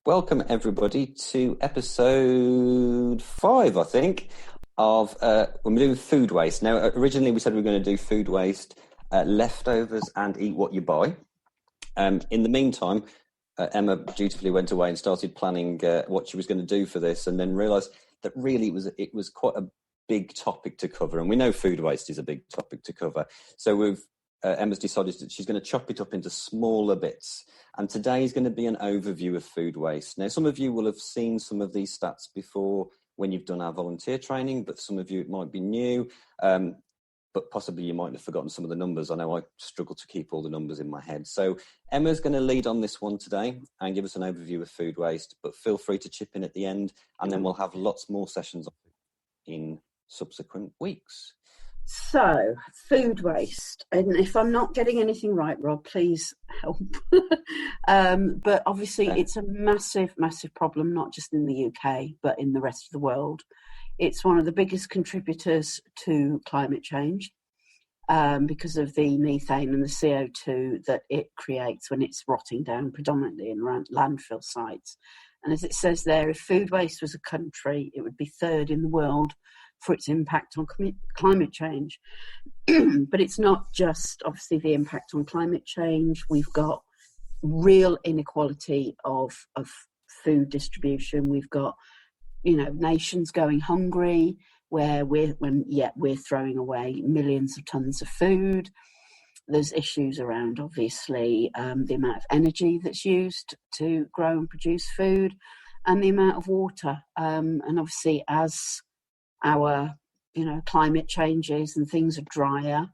Welcome everybody to episode 5, I think, of when we're doing food waste. Now, originally we said we were going to do food waste, leftovers, and eat what you buy. In the meantime, Emma dutifully went away and started planning what she was going to do for this, and then realised that really it was quite a big topic to cover, and we know food waste is a big topic to cover. So Emma's decided that she's going to chop it up into smaller bits. And today is going to be an overview of food waste. Now, some of you will have seen some of these stats before when you've done our volunteer training, but some of you it might be new, but possibly you might have forgotten some of the numbers. I know I struggle to keep all the numbers in my head. So Emma's going to lead on this one today and give us an overview of food waste, but feel free to chip in at the end, and then we'll have lots more sessions in subsequent weeks. So, food waste, and if I'm not getting anything right, Rob, please help. But obviously it's a massive, massive problem, not just in the UK, but in the rest of the world. It's one of the biggest contributors to climate change because of the methane and the CO2 that it creates when it's rotting down predominantly in landfill sites. And as it says there, if food waste was a country, it would be third in the world for its impact on climate change. But it's not just obviously the impact on climate change. We've got real inequality of food distribution. We've got, nations going hungry where we're throwing away millions of tons of food. There's issues around, obviously, the amount of energy that's used to grow and produce food and the amount of water. And obviously, as our climate changes and things are drier,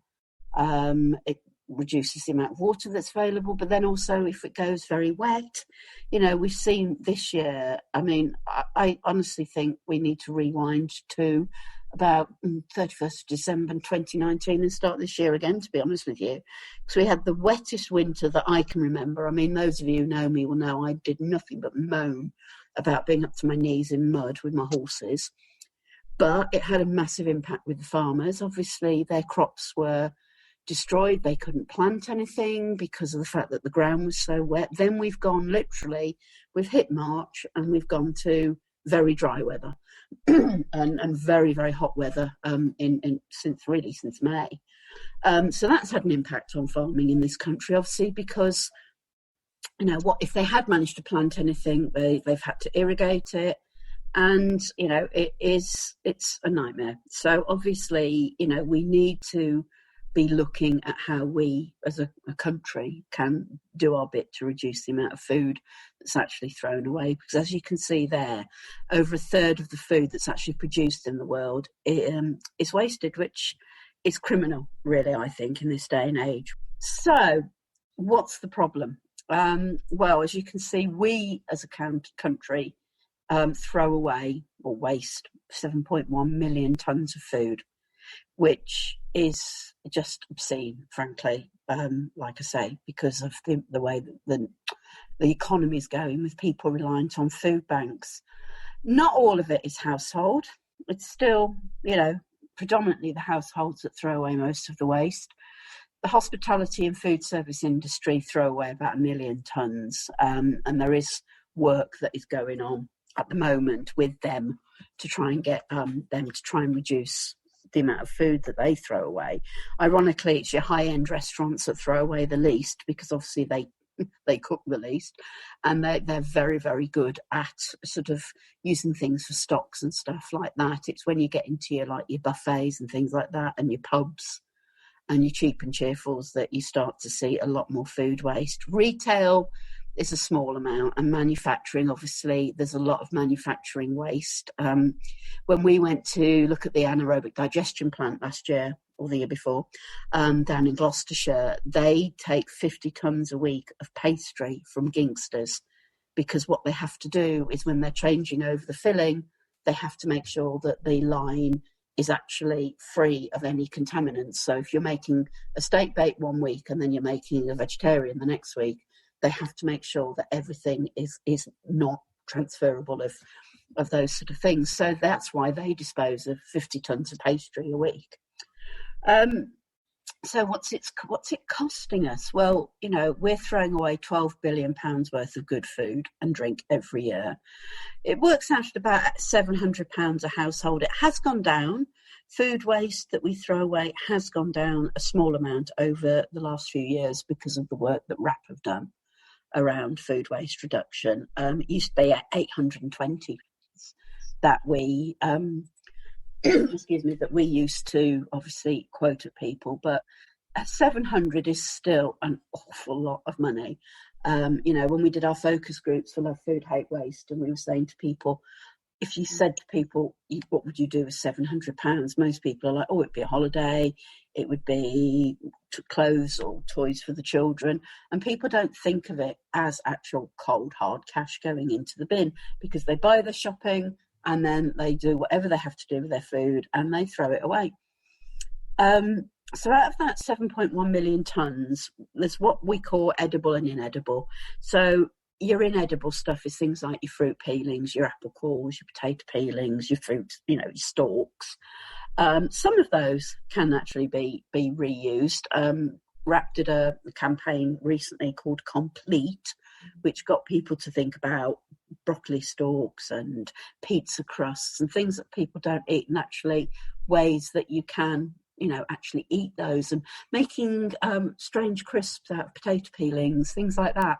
it reduces the amount of water that's available. But then also if it goes very wet, we've seen this year, I honestly think we need to rewind to about 31st of December 2019 and start this year again, to be honest with you, because we had the wettest winter that I can remember. Those of you who know me will know I did nothing but moan about being up to my knees in mud with my horses. But it had a massive impact with the farmers. Obviously, their crops were destroyed. They couldn't plant anything because of the fact that the ground was so wet. Then we've hit March and we've gone to very dry weather and very, very hot weather since May. So that's had an impact on farming in this country, obviously, because, what if they had managed to plant anything, they've had to irrigate it. And, it's a nightmare. So obviously, we need to be looking at how we as a country can do our bit to reduce the amount of food that's actually thrown away. Because as you can see there, over a third of the food that's actually produced in the world is wasted, which is criminal, really, I think, in this day and age. So what's the problem? Well, as you can see, we as a country throw away or waste 7.1 million tonnes of food, which is just obscene, frankly, like I say, because of the way that the economy is going with people reliant on food banks. Not all of it is household. It's still, predominantly the households that throw away most of the waste. The hospitality and food service industry throw away about 1 million tonnes, and there is work that is going on at the moment with them to try and get them to try and reduce the amount of food that they throw away. Ironically, it's your high-end restaurants that throw away the least, because obviously they cook the least, and they're very, very good at sort of using things for stocks and stuff like that. It's when you get into your buffets and things like that, and your pubs and your cheap and cheerfuls, that you start to see a lot more food waste. Retail is a small amount, and manufacturing, obviously, there's a lot of manufacturing waste. When we went to look at the anaerobic digestion plant last year, or the year before, down in Gloucestershire, they take 50 tonnes a week of pastry from Gingsters, because what they have to do is when they're changing over the filling, they have to make sure that the line is actually free of any contaminants. So if you're making a steak bake one week and then you're making a vegetarian the next week, they have to make sure that everything is not transferable of those sort of things. So that's why they dispose of 50 tonnes of pastry a week. So what's it costing us? Well, we're throwing away £12 billion worth of good food and drink every year. It works out at about £700 a household. It has gone down. Food waste that we throw away has gone down a small amount over the last few years because of the work that RAP have done around food waste reduction. It used to be at 820 that we excuse me, that we used to obviously quote at people, but 700 is still an awful lot of money. When we did our focus groups for Love Food, Hate Waste, and we were saying to people, if you said to people, what would you do with £700? Most people are like, oh, it'd be a holiday, it would be clothes or toys for the children. And people don't think of it as actual cold, hard cash going into the bin, because they buy their shopping and then they do whatever they have to do with their food and they throw it away. So out of that 7.1 million tonnes, there's what we call edible and inedible. So your inedible stuff is things like your fruit peelings, your apple cores, your potato peelings, your fruit, your stalks. Some of those can actually be reused. RAP did a campaign recently called Complete, which got people to think about broccoli stalks and pizza crusts and things that people don't eat, and actually ways that you can actually eat those, and making strange crisps out of potato peelings, things like that.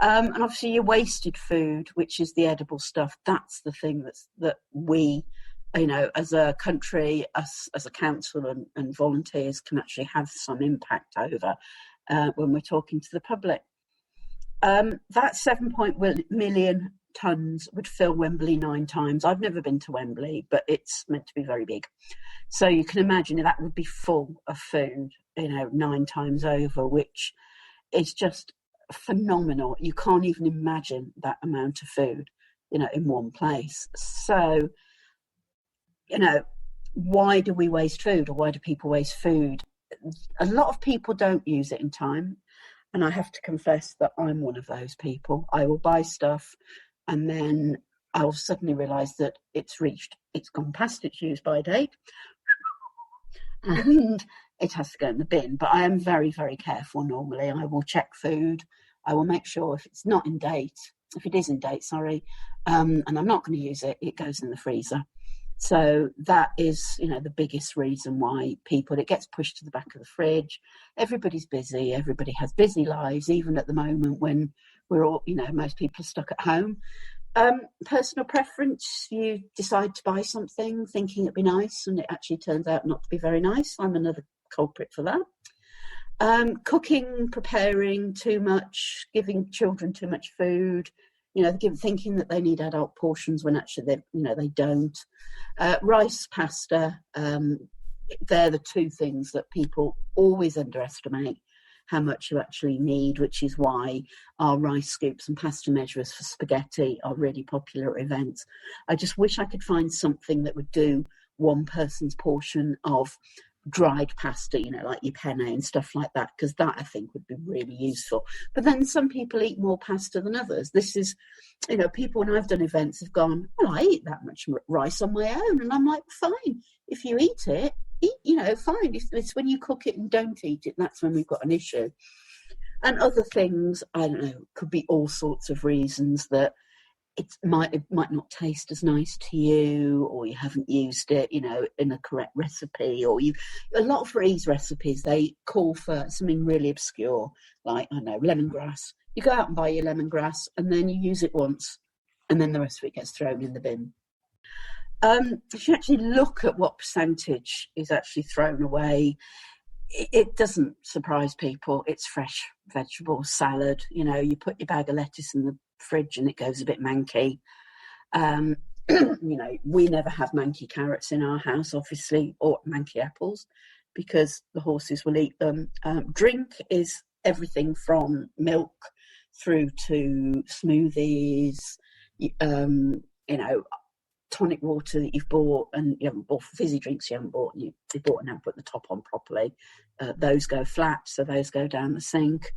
And obviously your wasted food, which is the edible stuff, that's the thing that we, as a country, us as a council and volunteers can actually have some impact over when we're talking to the public. That 7.1 million tonnes would fill Wembley 9 times. I've never been to Wembley, but it's meant to be very big. So you can imagine that would be full of food, 9 times over, which is just phenomenal. You can't even imagine that amount of food, in one place. So, why do we waste food, or why do people waste food? A lot of people don't use it in time. And I have to confess that I'm one of those people. I will buy stuff and then I'll suddenly realise that it's gone past its use-by date and it has to go in the bin. But I am very, very careful normally. I will check food. I will make sure if it is in date, and I'm not going to use it, it goes in the freezer. So that is, the biggest reason why it gets pushed to the back of the fridge. Everybody's busy. Everybody has busy lives, even at the moment when we're all, most people are stuck at home. Personal preference, you decide to buy something thinking it'd be nice and it actually turns out not to be very nice. I'm another culprit for that. Cooking, preparing too much, giving children too much food, thinking that they need adult portions when actually they don't. Rice, pasta, they're the two things that people always underestimate how much you actually need, which is why our rice scoops and pasta measurers for spaghetti are really popular at events. I just wish I could find something that would do one person's portion of dried pasta, like your penne and stuff like that, because that I think would be really useful. But then some people eat more pasta than others. This is, people when I've done events have gone, well, I eat that much rice on my own, and I'm like, fine, if you eat it, fine. It's when you cook it and don't eat it, that's when we've got an issue. And other things, I don't know, could be all sorts of reasons that it might not taste as nice to you, or you haven't used it, in a correct recipe, or a lot of these recipes, they call for something really obscure, like, I don't know, lemongrass. You go out and buy your lemongrass and then you use it once and then the rest of it gets thrown in the bin. If you actually look at what percentage is actually thrown away, it doesn't surprise people. It's fresh vegetables, salad. You put your bag of lettuce in the fridge and it goes a bit manky. We never have manky carrots in our house, obviously, or manky apples, because the horses will eat them. Drink is everything from milk through to smoothies, tonic water that you've bought and you haven't bought, fizzy drinks you haven't bought, and you bought and haven't put the top on properly. Those go flat, so those go down the sink.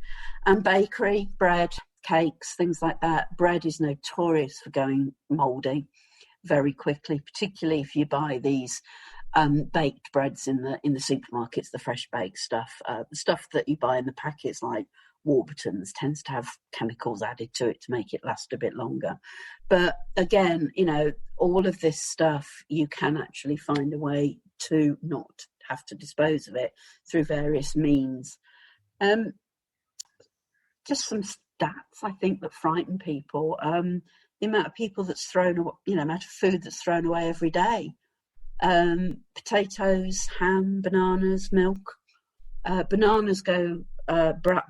And bakery, bread, cakes, things like that. Bread is notorious for going mouldy very quickly, particularly if you buy these baked breads in the supermarkets, the fresh baked stuff. The stuff that you buy in the packets, like Warburton's, tends to have chemicals added to it to make it last a bit longer. But again, all of this stuff, you can actually find a way to not have to dispose of it through various means. Just some stats, I think, that frighten people. The amount of people that's thrown away, amount of food that's thrown away every day. Potatoes, ham, bananas, milk. Bananas go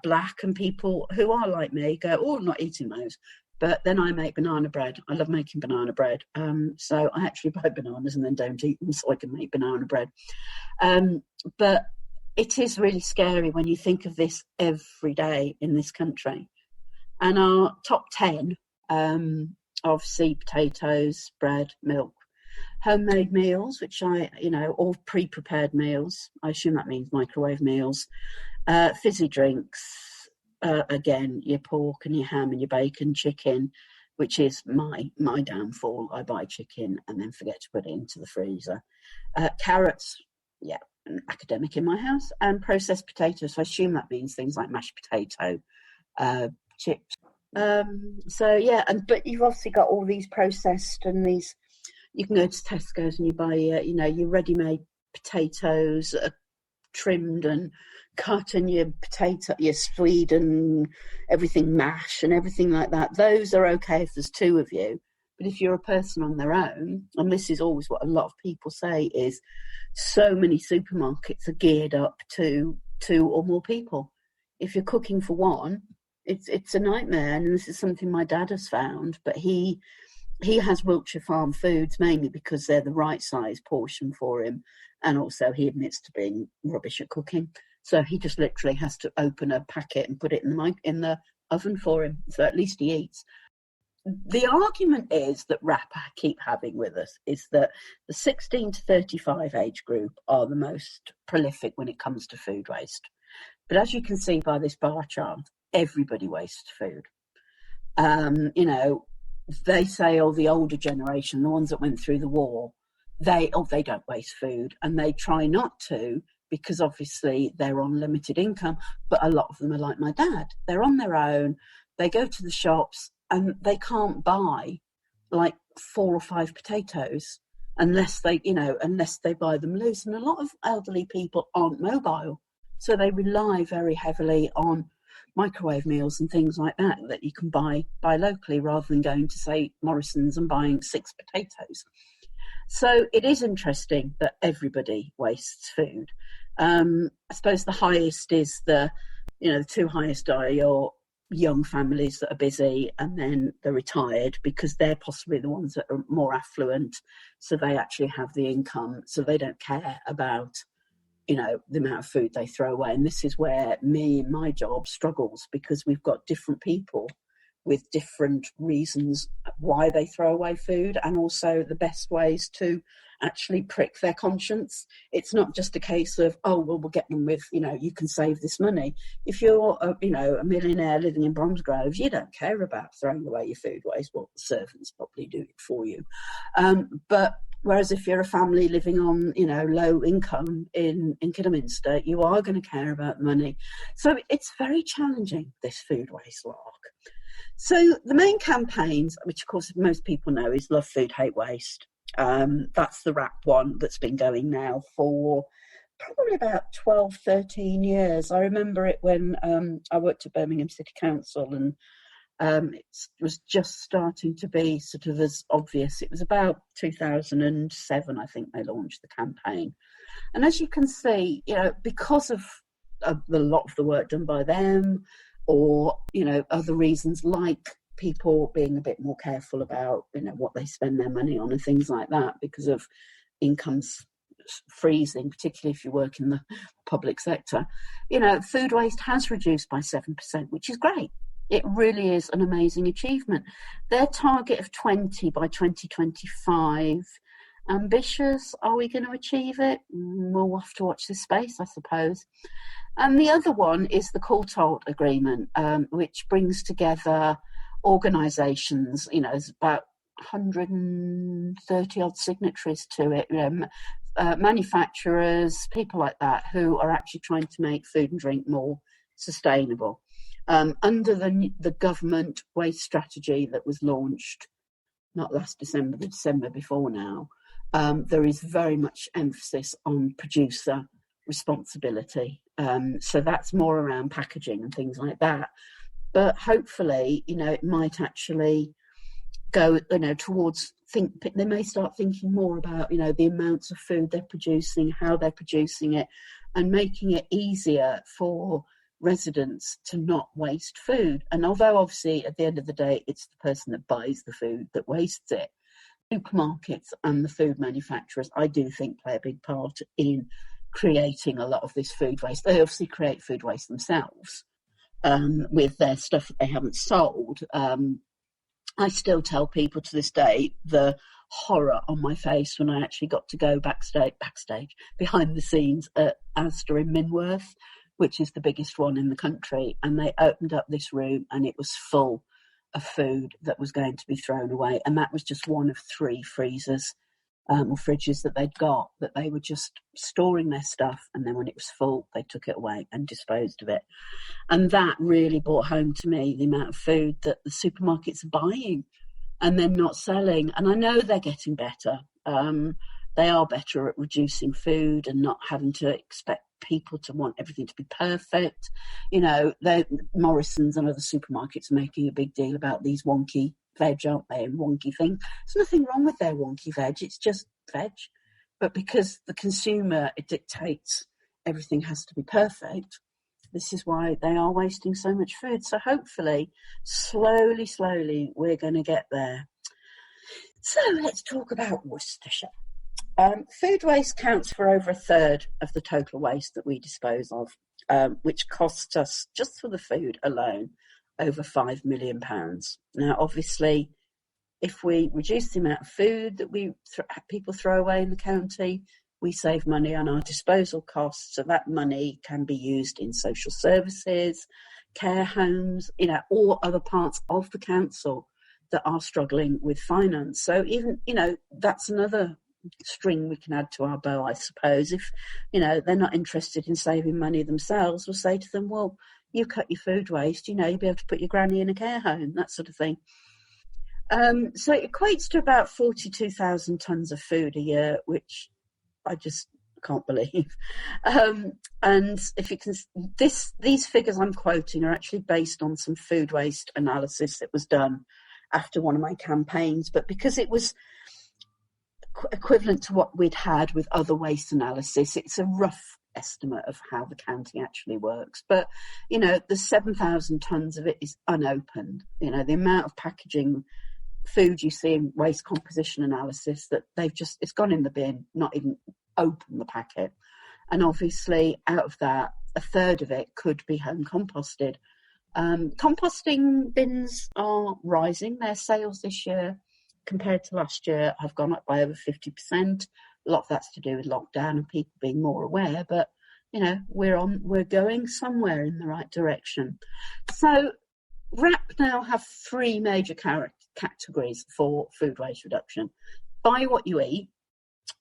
black, and people who are like me go, oh, I'm not eating those. But then I make banana bread. I love making banana bread. So I actually buy bananas and then don't eat them so I can make banana bread. But it is really scary when you think of this every day in this country. And our top 10, obviously potatoes, bread, milk. Homemade meals, which all pre-prepared meals. I assume that means microwave meals. Fizzy drinks, again, your pork and your ham and your bacon, chicken, which is my downfall. I buy chicken and then forget to put it into the freezer. Carrots, yeah, an academic in my house. And processed potatoes. So I assume that means things like mashed potato, chips. But you've obviously got all these processed and these. You can go to Tesco's and you buy, your ready-made potatoes trimmed and cut, and your swede and everything mash and everything like that. Those are okay if there's two of you. But if you're a person on their own, and this is always what a lot of people say, is so many supermarkets are geared up to 2 or more people. If you're cooking for one, it's a nightmare. And this is something my dad has found, but he has Wiltshire Farm foods mainly because they're the right size portion for him, and also he admits to being rubbish at cooking. So he just literally has to open a packet and put it in the oven for him. So at least he eats. The argument is that RAP keep having with us is that the 16 to 35 age group are the most prolific when it comes to food waste. But as you can see by this bar chart, everybody wastes food. They say, the older generation, the ones that went through the war, they don't waste food, and they try not to because obviously they're on limited income. But a lot of them are like my dad. They're on their own. They go to the shops and they can't buy like 4 or 5 potatoes unless they buy them loose. And a lot of elderly people aren't mobile, so they rely very heavily on microwave meals and things like that you can buy locally, rather than going to, say, Morrison's and buying 6 potatoes. So it is interesting that everybody wastes food. I suppose the highest is the 2 highest are your young families that are busy, and then the retired, because they're possibly the ones that are more affluent, so they actually have the income, so they don't care about the amount of food they throw away. And this is where my job struggles, because we've got different people with different reasons why they throw away food, and also the best ways to actually prick their conscience. It's not just a case of, we'll get them with, you can save this money. If you're a millionaire living in Bromsgrove, you don't care about throwing away your food waste. Well, the servants probably do it for you. But whereas if you're a family living on, low income in Kidderminster, you are going to care about money. So it's very challenging, this food waste lark. So the main campaigns, which of course most people know, is Love Food, Hate Waste. That's the RAP one that's been going now for probably about 12, 13 years. I remember it when I worked at Birmingham City Council, and it was just starting to be sort of as obvious. It was about 2007, I think, they launched the campaign. And as you can see, because of a lot of the work done by them, or, other reasons like people being a bit more careful about, what they spend their money on and things like that, because of incomes freezing, particularly if you work in the public sector, food waste has reduced by 7%, which is great. It really is an amazing achievement. Their target of 20 by 2025, ambitious. Are we going to achieve it? We'll have to watch this space, I suppose. And the other one is the Courtauld Agreement, which brings together organisations. There's about 130 odd signatories to it, manufacturers, people like that, who are actually trying to make food and drink more sustainable. Under the government waste strategy that was launched, not last December, the December before now, there is very much emphasis on producer responsibility. So that's more around packaging and things like that. But hopefully, it might actually go, towards they may start thinking more about, the amounts of food they're producing, how they're producing it, and making it easier for residents to not waste food. And although obviously at the end of the day, it's the person that buys the food that wastes it, supermarkets and the food manufacturers, I do think, play a big part in creating a lot of this food waste. They obviously create food waste themselves with their stuff that they haven't sold. I still tell people to this day the horror on my face when I actually got to go backstage behind the scenes at Asda in Minworth, which is the biggest one in the country, and they opened up this room and it was full of food that was going to be thrown away, and that was just one of 3 freezers or fridges that they'd got, that they were just storing their stuff, and then when it was full they took it away and disposed of it. And that really brought home to me the amount of food that the supermarkets are buying and then not selling. And I know they're getting better. They are better at reducing food and not having to expect people to want everything to be perfect. Morrison's and other supermarkets are making a big deal about these wonky veg, aren't they, and wonky things. There's nothing wrong with their wonky veg, it's just veg. But because the consumer, it dictates everything has to be perfect, this is why they are wasting so much food. So hopefully, slowly, we're going to get there. So let's talk about Worcestershire. Food waste counts for over 1/3 of the total waste that we dispose of, which costs us, just for the food alone, over £5 million. Now, obviously, if we reduce the amount of food that people throw away in the county, we save money on our disposal costs. So that money can be used in social services, care homes, or other parts of the council that are struggling with finance. So even, that's another string we can add to our bow, I suppose. If they're not interested in saving money themselves, we'll say to them, well, you cut your food waste, you'll be able to put your granny in a care home, that sort of thing. So it equates to about 42,000 tonnes of food a year, which I just can't believe. And if you can, these figures I'm quoting are actually based on some food waste analysis that was done after one of my campaigns, but because it was equivalent to what we'd had with other waste analysis, it's a rough estimate of how the counting actually works. But the 7,000 tonnes of it is unopened. The amount of packaging food you see in waste composition analysis that it's gone in the bin, not even open the packet. And obviously out of that, 1/3 of it could be home composted. Composting bins are rising. Their sales this year compared to last year have gone up by over 50%. A lot of that's to do with lockdown and people being more aware, but we're going somewhere in the right direction. So WRAP now have 3 major categories for food waste reduction. Buy what you eat.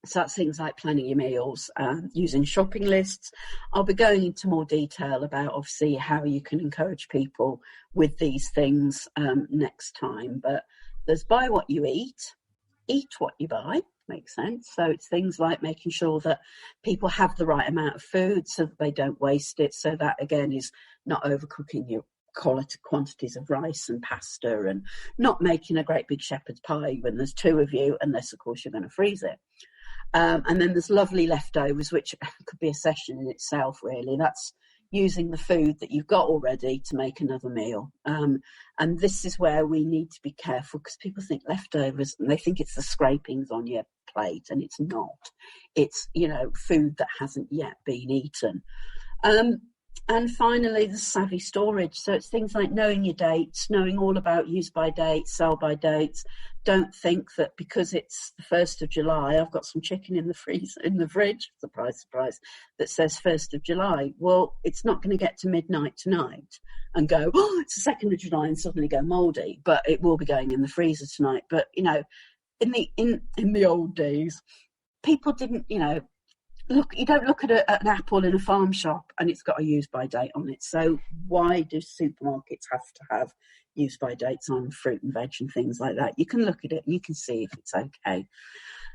So that's things like planning your meals, using shopping lists. I'll be going into more detail about obviously how you can encourage people with these things next time. But there's buy what you eat what you buy. Makes sense. So it's things like making sure that people have the right amount of food so that they don't waste it. So that again is not overcooking your quantities of rice and pasta, and not making a great big shepherd's pie when there's 2 of you, unless of course you're going to freeze it. And then there's lovely leftovers, which could be a session in itself, really. That's using the food that you've got already to make another meal. And this is where we need to be careful, because people think leftovers and they think it's the scrapings on your plate, and it's not. It's, food that hasn't yet been eaten. And finally, the savvy storage. So it's things like knowing your dates, knowing all about use by dates, sell by dates. Don't think that because it's the 1st of July, I've got some chicken in the fridge, surprise, surprise, that says 1st of July. Well, it's not going to get to midnight tonight and go, oh, it's the 2nd of July, and suddenly go mouldy, but it will be going in the freezer tonight. But, in the old days, people didn't, look, you don't look at an apple in a farm shop and it's got a use-by date on it. So why do supermarkets have to have use-by dates on fruit and veg and things like that? You can look at it, you can see if it's okay.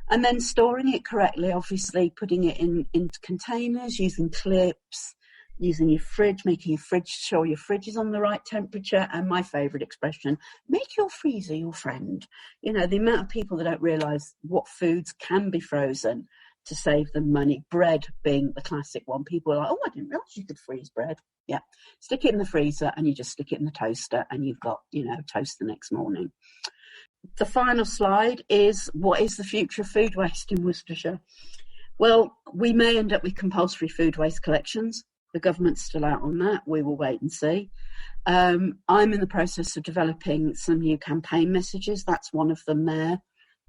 And then storing it correctly, obviously putting it into containers, using clips, using your fridge, making your fridge sure your fridge is on the right temperature. And my favourite expression, make your freezer your friend. The amount of people that don't realise what foods can be frozen to save them money. Bread being the classic one. People are like, oh, I didn't realise you could freeze bread. Yeah, stick it in the freezer and you just stick it in the toaster and you've got, toast the next morning. The final slide is, what is the future of food waste in Worcestershire? Well, we may end up with compulsory food waste collections. The government's still out on that. We will wait and see. I'm in the process of developing some new campaign messages. That's one of them there.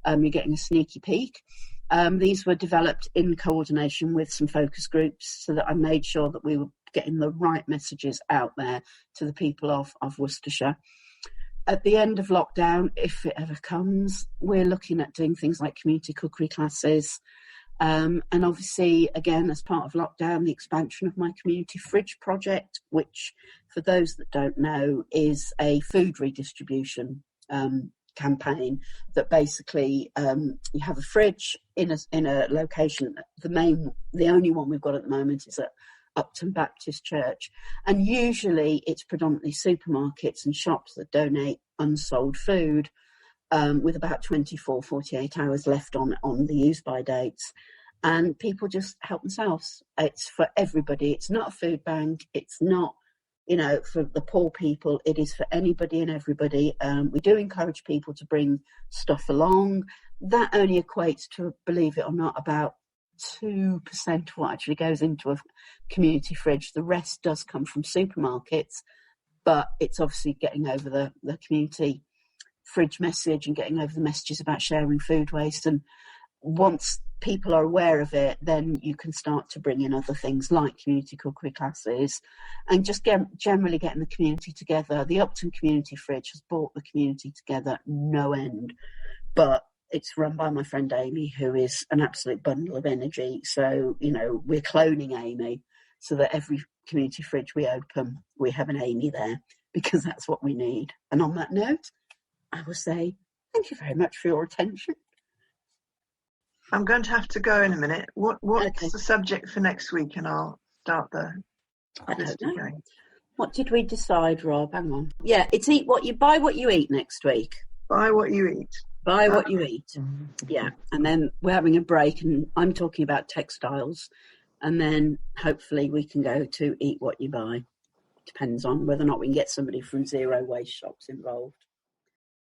You're getting a sneaky peek. These were developed in coordination with some focus groups so that I made sure that we were getting the right messages out there to the people of Worcestershire. At the end of lockdown, if it ever comes, we're looking at doing things like community cookery classes. And obviously, again, as part of lockdown, the expansion of my community fridge project, which, for those that don't know, is a food redistribution campaign that basically you have a fridge in a location. The only one we've got at the moment is at Upton Baptist Church, and usually it's predominantly supermarkets and shops that donate unsold food with about 48 hours left on the use-by dates, and people just help themselves. It's for everybody. It's not a food bank. It's not for the poor people. It is for anybody and everybody. We do encourage people to bring stuff along. That only equates to, believe it or not, about 2% of what actually goes into a community fridge. The rest does come from supermarkets, but it's obviously getting over the community fridge message and getting over the messages about sharing food waste. And once people are aware of it, then you can start to bring in other things like community cookery classes and just generally getting the community together. The Upton Community Fridge has brought the community together no end, but it's run by my friend Amy, who is an absolute bundle of energy. So, we're cloning Amy so that every community fridge we open, we have an Amy there, because that's what we need. And on that note, I will say thank you very much for your attention. I'm going to have to go in a minute. What's okay. the subject for next week? And I'll start the I don't know. going. What did we decide, Rob? Hang on. Yeah, it's buy what you eat next week. Buy what you eat. Buy what you eat. Yeah. And then we're having a break and I'm talking about textiles. And then hopefully we can go to eat what you buy. Depends on whether or not we can get somebody from zero waste shops involved.